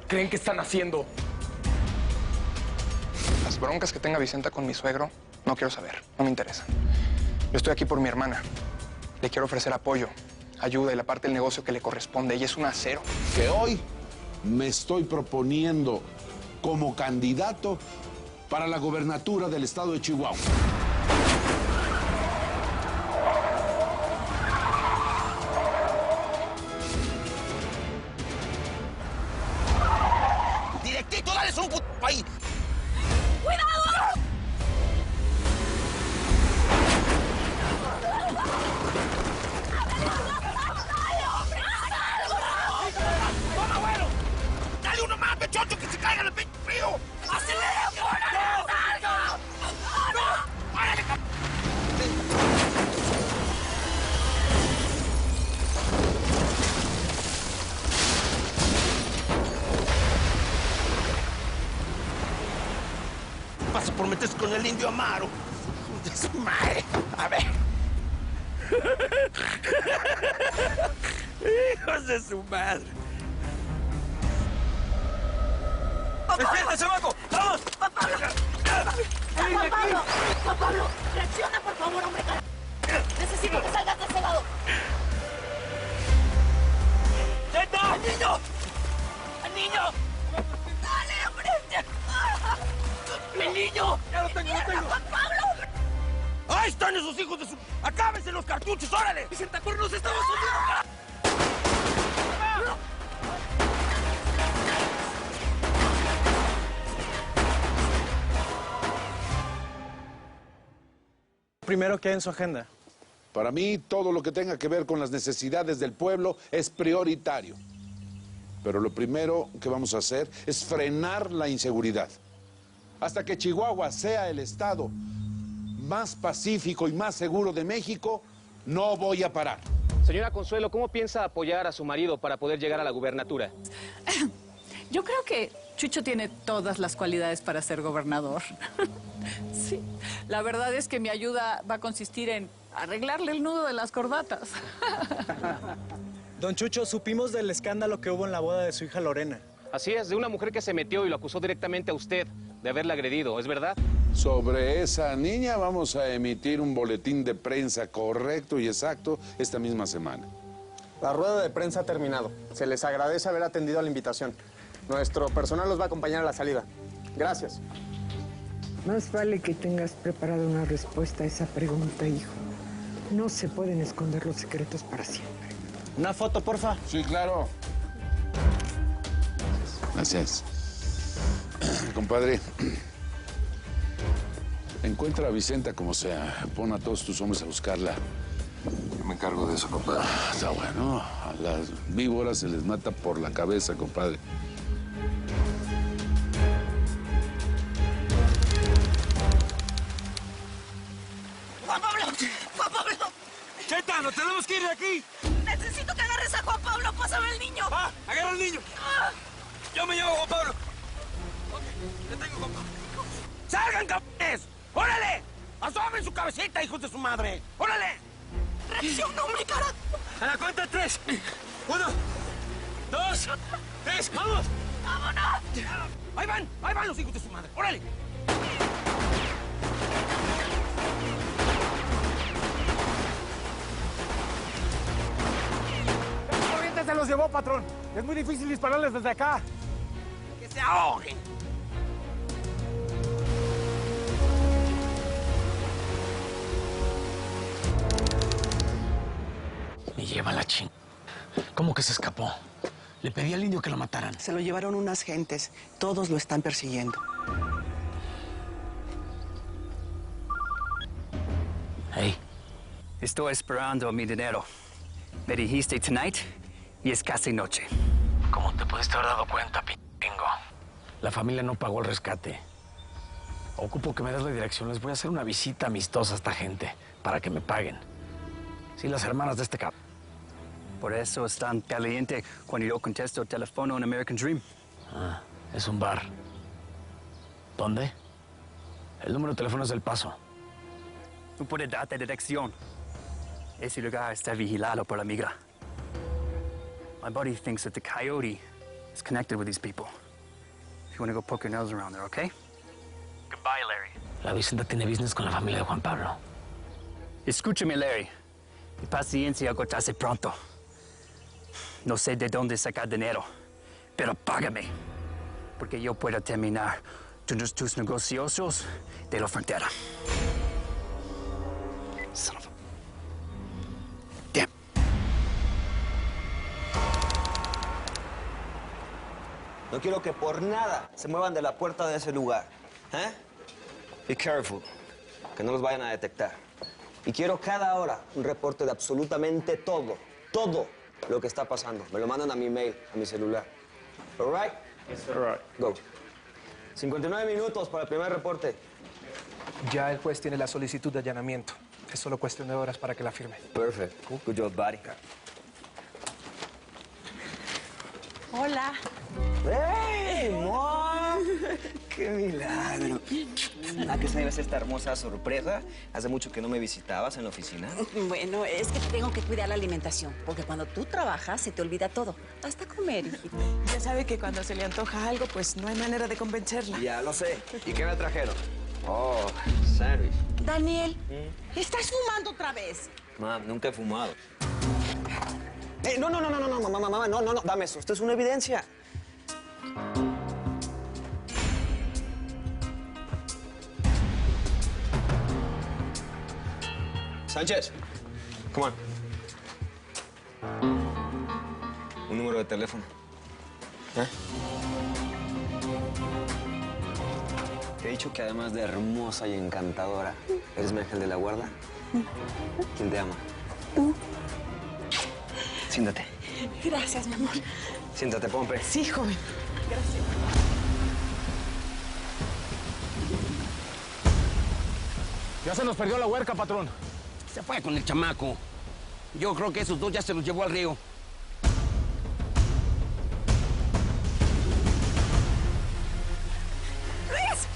creen que están haciendo? Las broncas que tenga Vicenta con mi suegro, no quiero saber, no me interesan. Yo estoy aquí por mi hermana. Le quiero ofrecer apoyo, ayuda y la parte del negocio que le corresponde. Ella es un acero. Que hoy me estoy proponiendo como candidato para la gobernatura del estado de Chihuahua. ¡Directito, dale un puto ahí! ¡Cuidado! ¡Toma, abuelo! ¡Dale uno más, pechocho, que se caiga el pecho frío! ¡Acelera, fuera! ¡Salga! ¡No! ¡Órale, pasa por meterse con el indio Amaro? ¡Hijo de su madre! A ver. ¡Hijos de su madre! ¡Despierta, chamaco! ¡Vamos! ¡Juan Pablo! ¡Juan Pablo! ¡Juan Pablo! ¡Reacciona, por favor, hombre! ¡Necesito que salgas de ese lado! ¡Zeta! ¡Al niño! ¡Al niño! ¡Dale, hombre! ¡Mi niño! ¡Ya lo tengo, ¡Mierda, Juan Pablo! hombre! ¡Ahí están esos hijos de su... ¡Acábense los cartuchos, órale! ¡Vicenta, por nos estamos hundiendo! Primero, ¿qué hay en su agenda? Para mí, todo lo que tenga que ver con las necesidades del pueblo es prioritario. Pero lo primero que vamos a hacer es frenar la inseguridad. Hasta que Chihuahua sea el estado más pacífico y más seguro de México, no voy a parar. Señora Consuelo, ¿cómo piensa apoyar a su marido para poder llegar a la gubernatura? Yo creo que Chucho tiene todas las cualidades para ser gobernador. Sí, la verdad es que mi ayuda va a consistir en arreglarle el nudo de las corbatas. Don Chucho, supimos del escándalo que hubo en la boda de su hija Lorena. Así es, de una mujer que se metió y lo acusó directamente a usted de haberla agredido, ¿es verdad? Sobre esa niña vamos a emitir un boletín de prensa correcto y exacto esta misma semana. La rueda de prensa ha terminado. Se les agradece haber atendido a la invitación. Nuestro personal los va a acompañar a la salida. Gracias. Más vale que tengas preparada una respuesta a esa pregunta, hijo. No se pueden esconder los secretos para siempre. Una foto, porfa. Sí, claro. Gracias. Compadre, encuentra a Vicenta como sea. Pon a todos tus hombres a buscarla. Yo me encargo de eso, compadre. Está bueno. A las víboras se les mata por la cabeza, compadre. ¡Juan Pablo! ¡Juan Pablo! ¡Zeta, nos tenemos que ir de aquí! ¡Necesito que agarres a Juan Pablo! ¡Pásame al niño! ¡Ah! ¡Agarra al niño! ¡Yo me llevo a Juan Pablo! Ok, ya tengo a Juan Pablo. ¡Salgan, cabrones! ¡Órale! ¡Asomen su cabecita, hijos de su madre! ¡Órale! ¡Reacciona, hombre, carajo! A la cuenta de 3. 1, 2, 3, ¡vamos! ¡Vámonos! Ahí van los hijos de su madre. ¡Órale! La corriente se los llevó, patrón. Es muy difícil dispararles desde acá. ¡Que se ahoguen! Me lleva la ching... ¿Cómo que se escapó? Le pedí al indio que lo mataran. Se lo llevaron unas gentes. Todos lo están persiguiendo. Hey. Estoy esperando mi dinero. Me dijiste tonight y es casi noche. ¿Cómo te pudiste haber dado cuenta, pingo? La familia no pagó el rescate. Ocupo que me des la dirección. Les voy a hacer una visita amistosa a esta gente para que me paguen. Sí, las hermanas de este cabrón. Por eso es tan caliente cuando yo contesto el teléfono en American Dream. Ah, es un bar. ¿Dónde? El número de teléfono es del Paso. No puedo darte dirección. Ese lugar está vigilado por la migra. My buddy thinks that the coyote is connected with these people. You want to go poke your nose around there, okay? Goodbye, Larry. La Vicenta tiene business con la familia de Juan Pablo. Escúchame, Larry. Mi paciencia agotarse pronto. No sé de dónde sacar dinero, pero págame. Porque yo puedo terminar tus negocios de la frontera. Son of a... Damn. No quiero que por nada se muevan de la puerta de ese lugar. ¿Eh? Be careful, que no los vayan a detectar. Y quiero cada hora un reporte de absolutamente todo lo que está pasando. Me lo mandan a mi mail, a mi celular. All right? Yes, sir. All right. Go. 59 minutos para el primer reporte. Ya el juez tiene la solicitud de allanamiento. Es solo cuestión de horas para que la firme. Perfect. Good job, buddy. Hola. ¡Hey, Mom! ¡Qué milagro! ¿A qué se debe esta hermosa sorpresa? ¿Hace mucho que no me visitabas en la oficina? Bueno, es que tengo que cuidar la alimentación, porque cuando tú trabajas se te olvida todo, hasta comer, hijita. Ya sabe que cuando se le antoja algo, pues no hay manera de convencerla. Ya lo sé. ¿Y qué me trajeron? Oh, sándwich. Daniel, ¿estás fumando otra vez? Mam, nunca he fumado. No, mamá, no, dame eso. Esto es una evidencia. Sánchez, come on. Un número de teléfono. Te he dicho que además de hermosa y encantadora, eres mi ángel de la guarda. ¿Quién te ama? Siéntate. Gracias, mi amor. Siéntate, Pompe. Sí, joven. Gracias. Ya se nos perdió la huerca, patrón. Se fue con el chamaco. Yo creo que esos dos ya se los llevó al río. ¡Luis!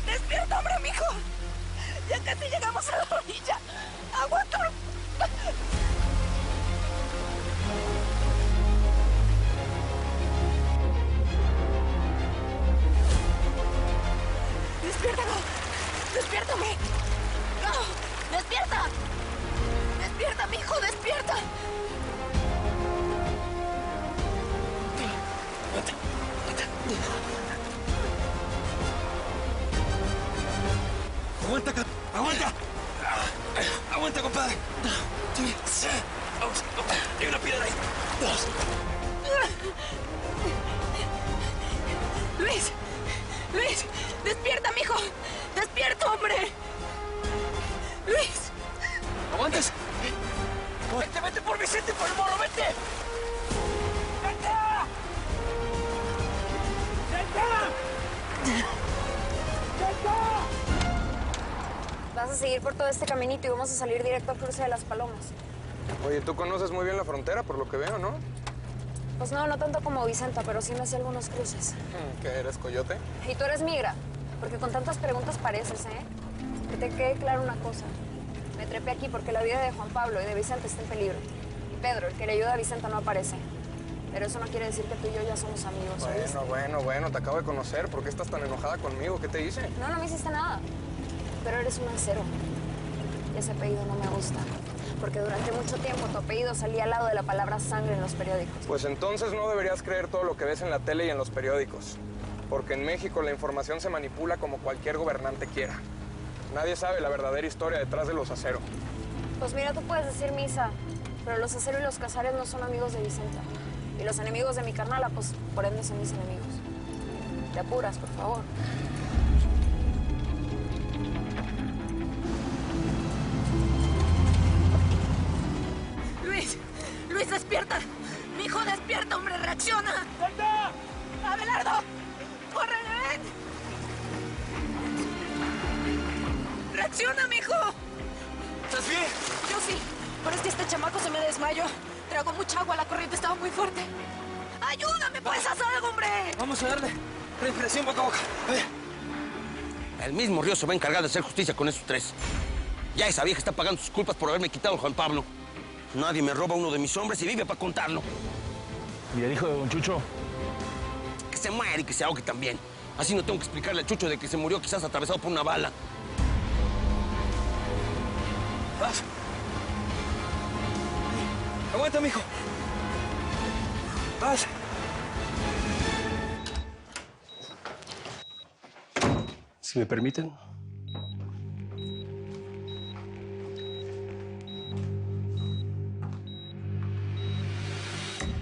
¡Despierta, hombre, mijo! Ya casi llegamos a la orilla. ¡Aguanta! ¡Despiértalo! ¡Despiértame! ¡No! ¡Despierta! ¡Despierta, mijo! ¡Despierta! ¡Aguanta, aguanta! ¡Aguanta, compadre! Vamos, hay una piedra ahí. ¡Luis! ¡Luis! ¡Despierta, mijo! ¡Despierta, hombre! ¡Luis! ¿Aguantas? ¡Vete por Vicente, por el morro, vete! ¡Vete! Vas a seguir por todo este caminito y vamos a salir directo al cruce de Las Palomas. Oye, tú conoces muy bien la frontera, por lo que veo, ¿no? Pues no tanto como Vicenta, pero sí me hacía algunos cruces. ¿Qué eres, coyote? Y tú eres migra, porque con tantas preguntas pareces, ¿eh? Que te quede claro una cosa. Me trepé aquí porque la vida de Juan Pablo y de Vicenta está en peligro. Y Pedro, el que le ayuda a Vicenta, no aparece. Pero eso no quiere decir que tú y yo ya somos amigos, ¿oíste? Bueno, te acabo de conocer. ¿Por qué estás tan enojada conmigo? ¿Qué te hice? No me hiciste nada. Pero eres un acero. Y ese apellido no me gusta. Porque durante mucho tiempo tu apellido salía al lado de la palabra sangre en los periódicos. Pues entonces no deberías creer todo lo que ves en la tele y en los periódicos. Porque en México la información se manipula como cualquier gobernante quiera. Nadie sabe la verdadera historia detrás de los Acero. Pues mira, tú puedes decir misa, pero los Acero y los Casares no son amigos de Vicenta. Y los enemigos de mi carnala, pues por ende son mis enemigos. Te apuras, por favor. ¡Luis, despierta! ¡Mi hijo, despierta, hombre! ¡Reacciona! ¡Salta! ¡Abelardo! ¡Córrele, ven! ¡Reacciona, mijo! ¿Estás bien? Yo sí, pero es que este chamaco se me desmayó. Tragó mucha agua, la corriente estaba muy fuerte. ¡Ayúdame, pues, haz algo, hombre! Vamos a darle respiración boca a boca. A ver. El mismo Río se va a encargar de hacer justicia con esos tres. Ya esa vieja está pagando sus culpas por haberme quitado a Juan Pablo. Nadie me roba uno de mis hombres y vive para contarlo. ¿Y el hijo de don Chucho? Que se muere y que se ahogue también. Así no tengo que explicarle al Chucho de que se murió quizás atravesado por una bala. Vas. Aguanta, mijo. Vas. Si me permiten.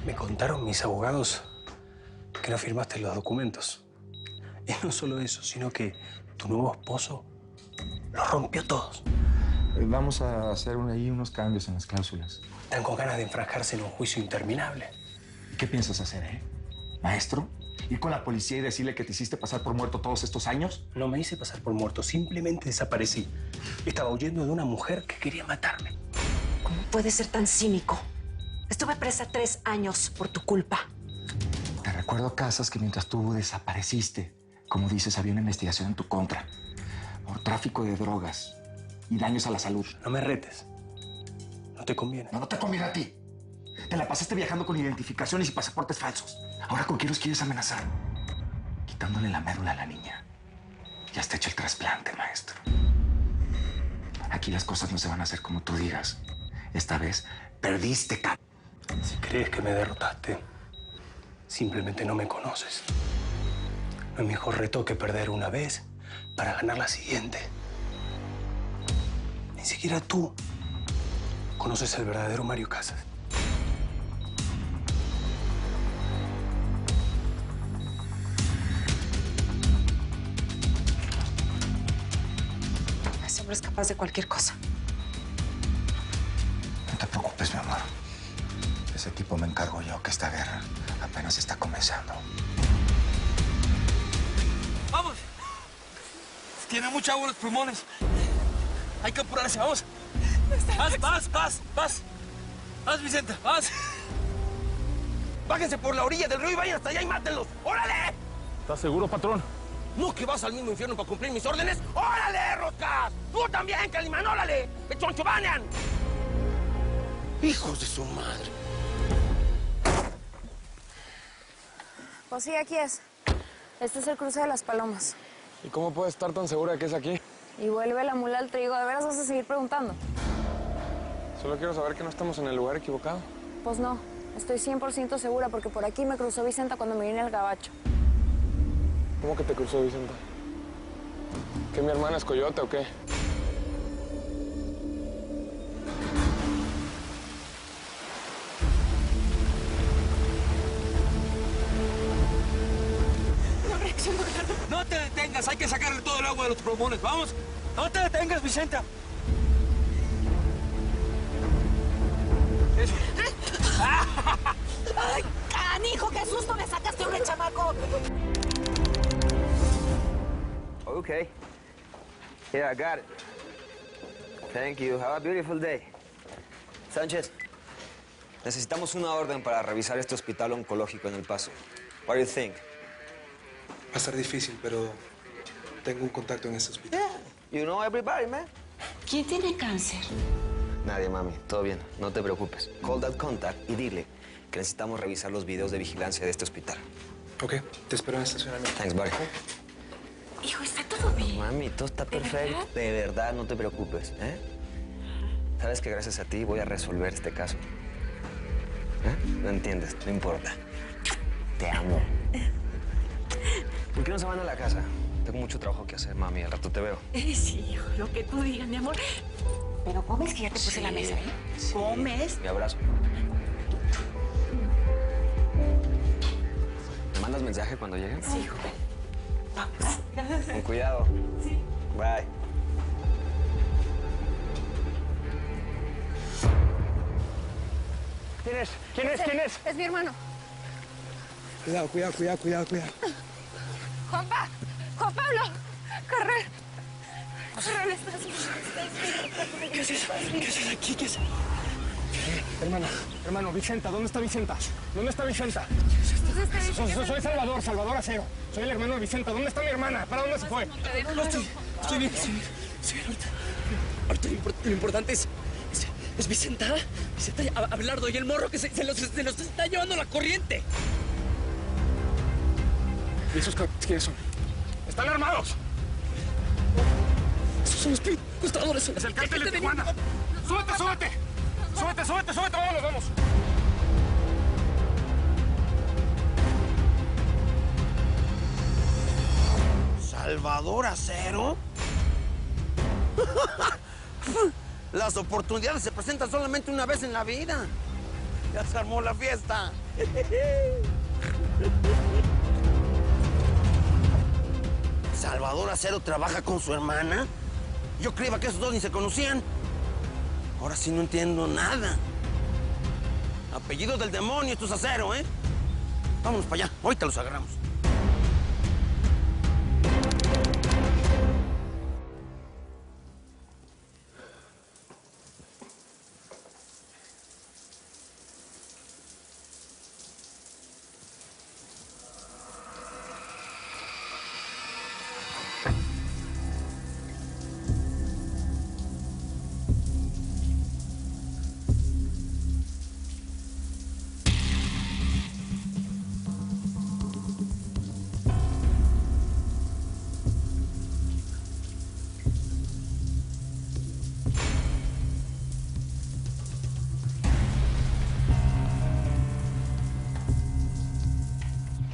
Me contaron mis abogados que no firmaste los documentos. Y no solo eso, sino que tu nuevo esposo los rompió todos. Vamos a hacer ahí unos cambios en las cláusulas. Están con ganas de enfrascarse en un juicio interminable. ¿Qué piensas hacer, maestro? ¿Ir con la policía y decirle que te hiciste pasar por muerto todos estos años? No me hice pasar por muerto, simplemente desaparecí. Estaba huyendo de una mujer que quería matarme. ¿Cómo puedes ser tan cínico? Estuve presa 3 años por tu culpa. Te recuerdo, Casas, que mientras tú desapareciste, como dices, había una investigación en tu contra por tráfico de drogas y daños a la salud. No me retes. No te conviene. No te conviene a ti. Te la pasaste viajando con identificaciones y pasaportes falsos. Ahora, ¿con quién los quieres amenazar? Quitándole la médula a la niña. Ya está hecho el trasplante, maestro. Aquí las cosas no se van a hacer como tú digas. Esta vez perdiste, cap. Si crees que me derrotaste, simplemente no me conoces. No hay mejor reto que perder una vez para ganar la siguiente. Ni siquiera tú conoces el verdadero Mario Casas. Ese hombre es capaz de cualquier cosa. No te preocupes, mi amor. Ese tipo me encargo yo, que esta guerra apenas está comenzando. ¡Vamos! Tiene mucha agua en los pulmones. Hay que apurarse, vamos. Vas, Vicenta, vas. Bájense por la orilla del río y vayan hasta allá y mátenlos. ¡Órale! ¿Estás seguro, patrón? ¿No que vas al mismo infierno para cumplir mis órdenes? ¡Órale, Roscas! ¡Tú también, Calimán, órale! ¡Pechoncho, banean! ¡Hijos de su madre! Pues sí, aquí es. Este es el cruce de las Palomas. ¿Y cómo puedes estar tan segura de que es aquí? Y vuelve la mula al trigo. ¿De veras vas a seguir preguntando? Solo quiero saber que no estamos en el lugar equivocado. Pues no. Estoy 100% segura porque por aquí me cruzó Vicenta cuando me vine al gabacho. ¿Cómo que te cruzó Vicenta? ¿Que mi hermana es coyote o qué? No te detengas, hay que sacarle todo el agua de los pulmones, vamos. No te detengas, Vicenta. Eso. ¡Ay, canijo! ¡Qué susto me sacaste, hombre, chamaco! Okay. Here, I got it. Thank you. Have a beautiful day. Sánchez, necesitamos una orden para revisar este hospital oncológico en El Paso. What do you think? Va a ser difícil, pero tengo un contacto en este hospital. You know everybody, man. ¿Quién tiene cáncer? Nadie, mami. Todo bien. No te preocupes. Call that contact y dile que necesitamos revisar los videos de vigilancia de este hospital. Ok, te espero en el estacionamiento. Thanks, buddy. Hijo, ¿está todo bien? Mami, todo está perfecto. De verdad, no te preocupes, ¿eh? Sabes que gracias a ti voy a resolver este caso. No entiendes, no importa. Te amo. ¿Por qué no se van a la casa? Tengo mucho trabajo que hacer, mami. Al rato te veo. Sí, hijo, lo que tú digas, mi amor. Pero comes, que ya te puse la mesa, ¿eh? Sí. ¿Comes? Mi abrazo. ¿Me mandas mensaje cuando llegue? Sí, hijo. Vamos. Con cuidado. Sí. Bye. ¿Quién es? ¿Quién es? ¿Quién es? Es mi hermano. Cuidado. Juan Pablo, corre. Corre, estás bien. ¿Qué haces? ¿Qué haces aquí? ¿Qué haces? Hermano, Vicenta, ¿dónde está Vicenta? ¿Dónde está Vicenta? Soy Salvador Acero. Soy el hermano de Vicenta. ¿Dónde está mi hermana? ¿Para dónde se fue? No, estoy bien. Ahorita lo importante es Vicenta. Vicenta, Abelardo y el morro que se los está llevando la corriente. ¿Y esos cabrones quiénes son? ¡Están armados! Esos son los secuestradores. Es el cártel de Tijuana. ¡Súbete, súbete! ¡Súbete, súbete, súbete! ¡Vámonos, vamos! ¿Salvador Acero? Las oportunidades se presentan solamente una vez en la vida. Ya se armó la fiesta. ¿Salvador Acero trabaja con su hermana? Yo creía que esos dos ni se conocían. Ahora sí no entiendo nada. Apellido del demonio, estos Acero, ¿eh? Vámonos para allá, ahorita los agarramos.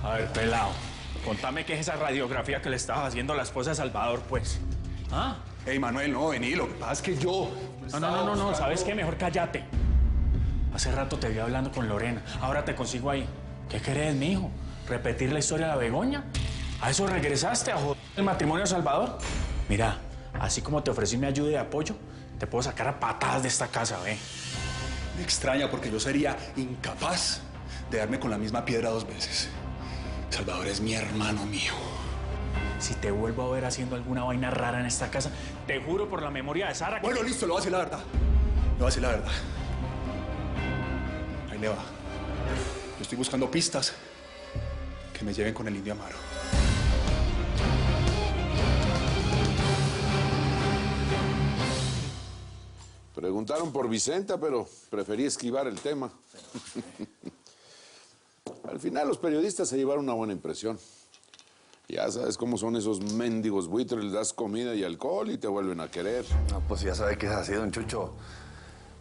A ver, pelado, contame qué es esa radiografía que le estabas haciendo a la esposa de Salvador, pues. ¿Ah? Ey, Manuel, no, vení, lo que pasa es que yo... No, ¿sabes qué? Mejor cállate. Hace rato te vi hablando con Lorena, ahora te consigo ahí. ¿Qué querés, mijo? ¿Repetir la historia de la Begoña? ¿A eso regresaste, a joder el matrimonio de Salvador? Mira, así como te ofrecí mi ayuda y apoyo, te puedo sacar a patadas de esta casa, ve. Me extraña porque yo sería incapaz de darme con la misma piedra 2 veces. Salvador es mi hermano mío. Si te vuelvo a ver haciendo alguna vaina rara en esta casa, te juro por la memoria de Sara que... Bueno, listo, le voy a decir la verdad. Le voy a decir la verdad. Ahí le va. Yo estoy buscando pistas que me lleven con el indio Amaro. Preguntaron por Vicenta, pero preferí esquivar el tema. Al final los periodistas se llevaron una buena impresión. Ya sabes cómo son esos mendigos buitres, les das comida y alcohol y te vuelven a querer. No, pues ya sabe que es así, don Chucho.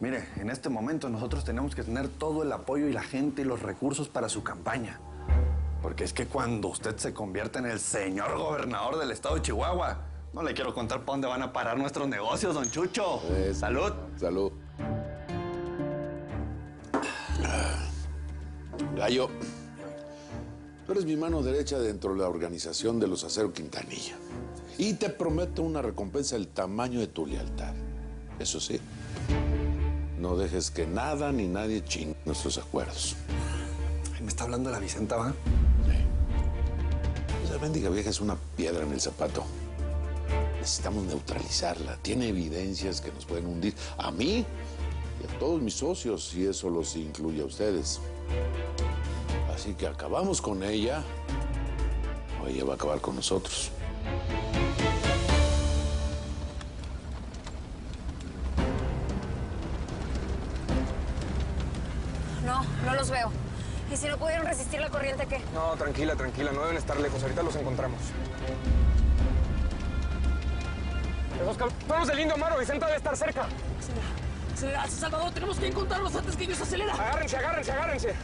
Mire, en este momento nosotros tenemos que tener todo el apoyo y la gente y los recursos para su campaña. Porque es que cuando usted se convierte en el señor gobernador del estado de Chihuahua, no le quiero contar para dónde van a parar nuestros negocios, don Chucho. ¡Salud! Salud. Gallo, tú eres mi mano derecha dentro de la organización de los Acero Quintanilla. Y te prometo una recompensa del tamaño de tu lealtad. Eso sí, no dejes que nada ni nadie chingue nuestros acuerdos. Me está hablando de la Vicenta, ¿va? Esa mendiga vieja es una piedra en el zapato. Necesitamos neutralizarla. Tiene evidencias que nos pueden hundir a mí y a todos mis socios, y eso los incluye a ustedes. Así que acabamos con ella, o ella va a acabar con nosotros. No los veo. ¿Y si no pudieron resistir la corriente, qué? No, tranquila, tranquila. No deben estar lejos. Ahorita los encontramos. Esos cabrones del indio Amaro, Vicenta debe estar cerca. Acelera, Salvador, tenemos que encontrarlos antes que ellos aceleren. Agárrense, agárrense, agárrense.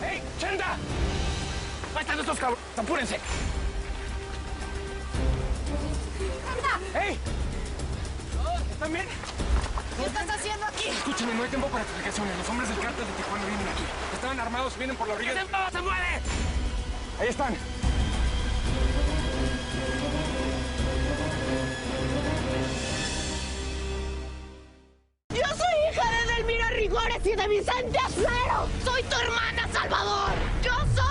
¡Ey, Chenda! Ahí están estos cabrones, apúrense. ¡Ey! ¿Están bien? ¿Qué estás haciendo aquí? Escúchame, no hay tiempo para explicaciones. Los hombres del cártel de Tijuana vienen aquí. Estaban armados, vienen por la orilla. ¡Se mueve! Ahí están. Yo soy hija de Edelmira Rigores y de Vicente Acero. Soy tu hermana, Salvador. Yo soy